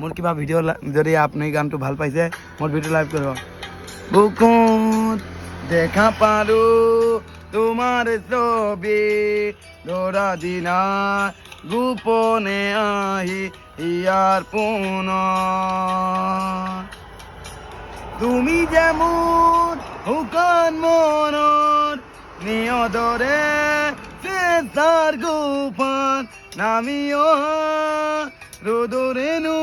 মোৰ কিবা ভিডিঅ' যদি আপুনি গানটো ভাল পাইছে মোৰ ভিডিঅ' লাইভ কৰিব বুকুত দেখা পালো তোমাৰ ছবি ধৰা দিনা গোপনে আহি ইয়াৰ পুনৰ তুমি যে মোৰ শুকান মনৰ নিয়দৰে চেষ্টাৰ গোপন নামি অহা ৰ'দৰেনো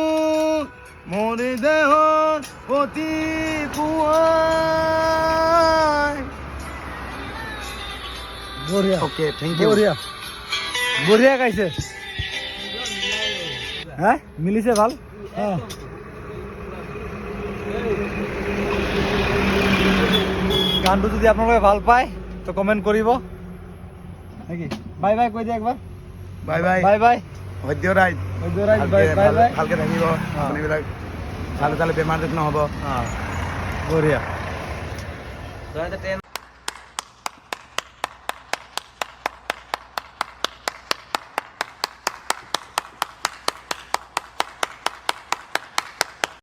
মোৰ দেহৰ প্ৰতি পুৱাই বঢ়িয়া অ'কে থেংক ইউ বঢ়িয়া বঢ়িয়া গাইছে হা মিলিছে ভাল গানটো যদি আপোনালোকে ভাল পায় তো কমেণ্ট কৰিব নেকি বাই বাই কৈ দিয়া একবাৰ বাই বাই বাই বাই সদ্য ৰাইজ ভালকে থাকিব আপুনিবিলাক চালে চালে বেমাৰ যত্ন হ'ব বঢ়িয়া So,